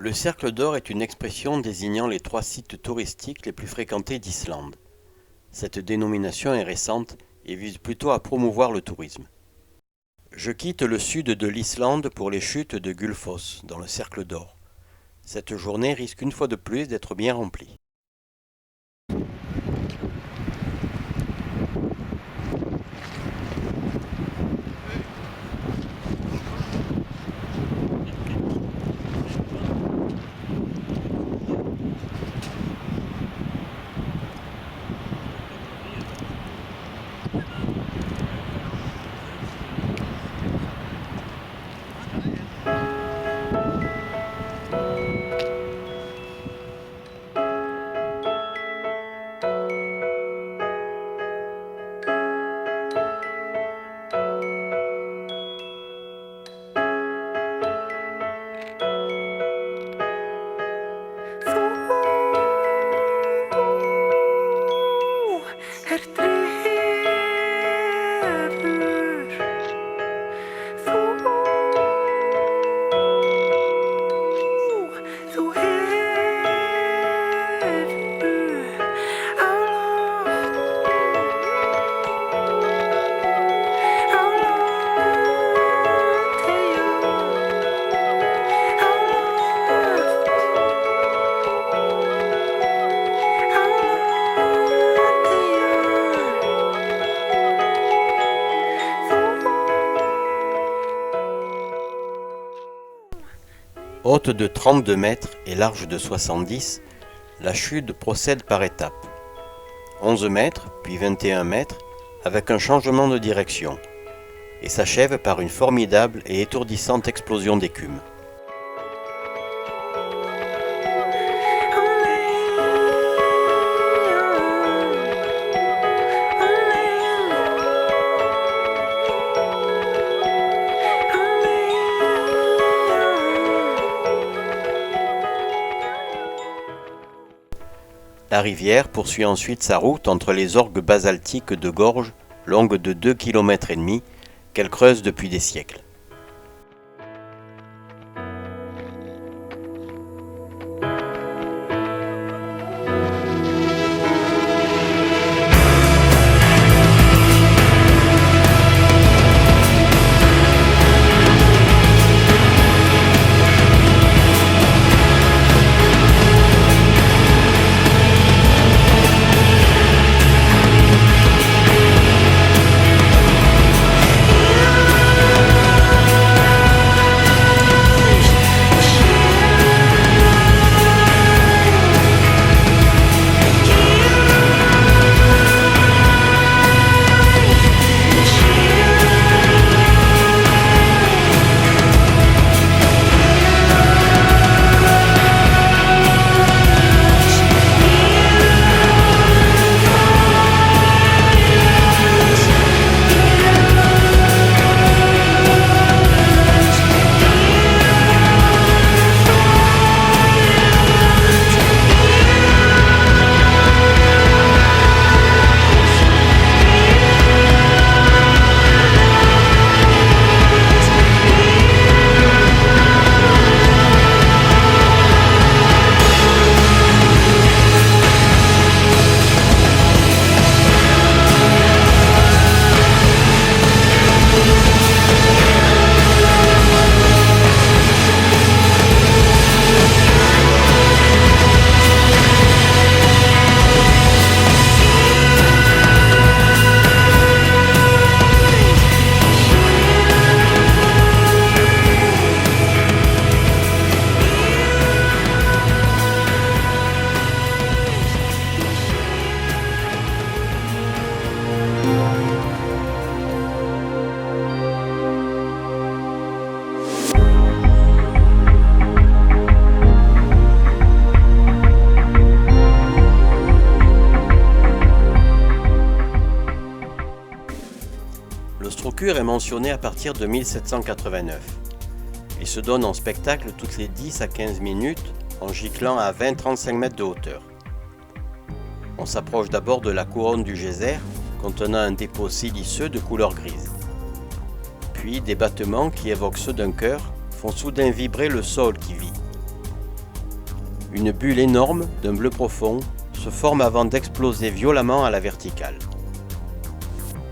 Le cercle d'or est une expression désignant les 3 sites touristiques les plus fréquentés d'Islande. Cette dénomination est récente et vise plutôt à promouvoir le tourisme. Je quitte le sud de l'Islande pour les chutes de Gullfoss, dans le cercle d'or. Cette journée risque une fois de plus d'être bien remplie. Haute de 32 mètres et large de 70, la chute procède par étapes. 11 mètres, puis 21 mètres, avec un changement de direction, et s'achève par une formidable et étourdissante explosion d'écume. La rivière poursuit ensuite sa route entre les orgues basaltiques de gorges longues de 2,5 km qu'elle creuse depuis des siècles. Le Strokkur est mentionné à partir de 1789. Il se donne en spectacle toutes les 10 à 15 minutes en giclant à 20-35 mètres de hauteur. On s'approche d'abord de la couronne du geyser contenant un dépôt siliceux de couleur grise. Puis des battements qui évoquent ceux d'un cœur font soudain vibrer le sol qui vit. Une bulle énorme d'un bleu profond se forme avant d'exploser violemment à la verticale.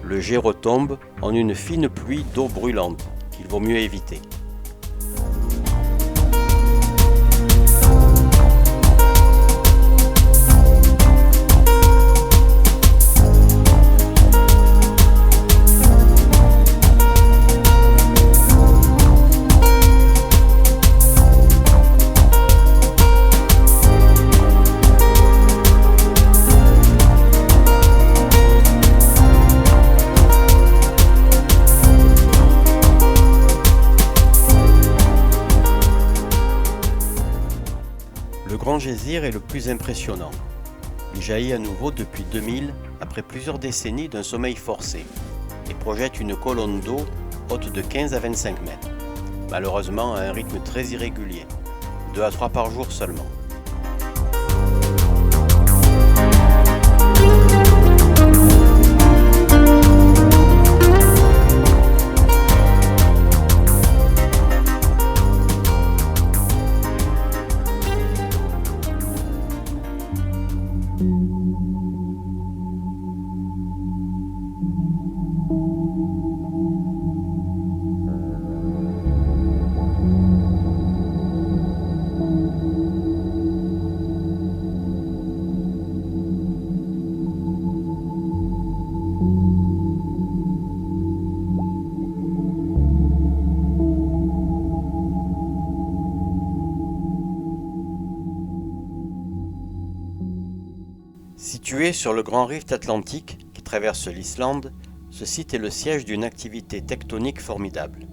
Le jet retombe en une fine pluie d'eau brûlante qu'il vaut mieux éviter. Le Grand Geyser est le plus impressionnant. Il jaillit à nouveau depuis 2000 après plusieurs décennies d'un sommeil forcé et projette une colonne d'eau haute de 15 à 25 mètres, malheureusement à un rythme très irrégulier, 2 à 3 par jour seulement. Situé sur le grand rift atlantique qui traverse l'Islande, ce site est le siège d'une activité tectonique formidable.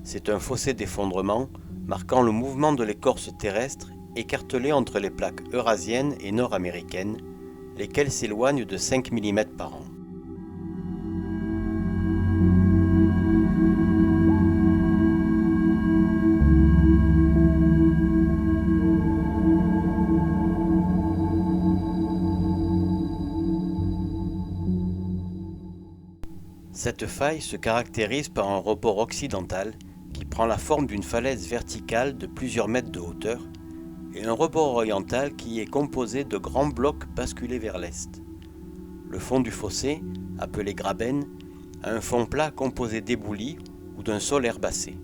C'est un fossé d'effondrement marquant le mouvement de l'écorce terrestre écartelée entre les plaques eurasiennes et nord-américaines, lesquelles s'éloignent de 5 mm par an. Cette faille se caractérise par un rebord occidental qui prend la forme d'une falaise verticale de plusieurs mètres de hauteur et un rebord oriental qui est composé de grands blocs basculés vers l'est. Le fond du fossé, appelé graben, a un fond plat composé d'éboulis ou d'un sol herbacé.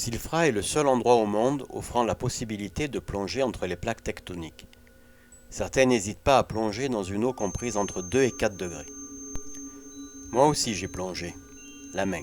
Silfra est le seul endroit au monde offrant la possibilité de plonger entre les plaques tectoniques. Certains n'hésitent pas à plonger dans une eau comprise entre 2 et 4 degrés. Moi aussi j'ai plongé, la main.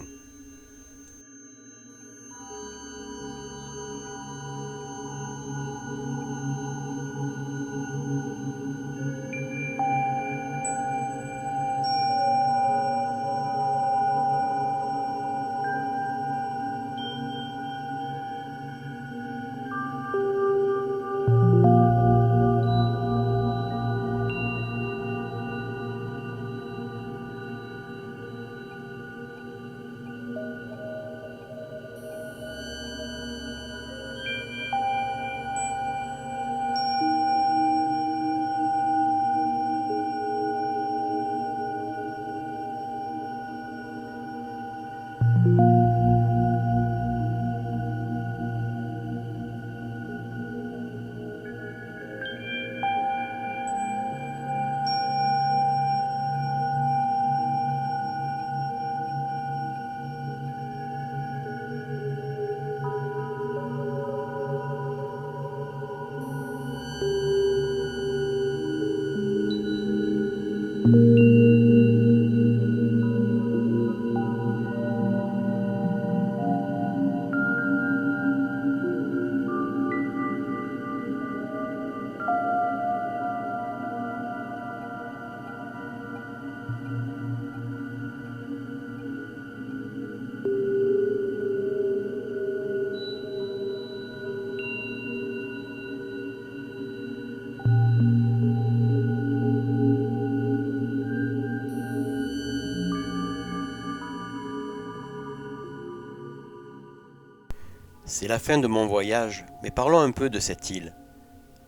C'est la fin de mon voyage, mais parlons un peu de cette île.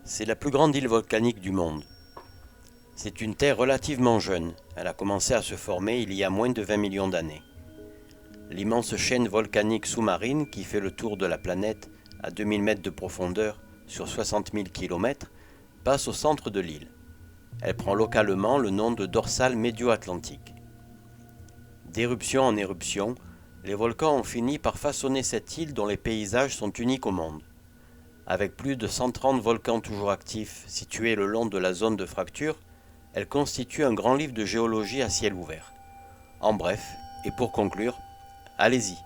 C'est la plus grande île volcanique du monde. C'est une terre relativement jeune, elle a commencé à se former il y a moins de 20 millions d'années. L'immense chaîne volcanique sous-marine qui fait le tour de la planète à 2000 mètres de profondeur sur 60 000 km passe au centre de l'île. Elle prend localement le nom de dorsale médio-atlantique. D'éruption en éruption, les volcans ont fini par façonner cette île dont les paysages sont uniques au monde. Avec plus de 130 volcans toujours actifs situés le long de la zone de fracture, elle constitue un grand livre de géologie à ciel ouvert. En bref, et pour conclure, allez-y,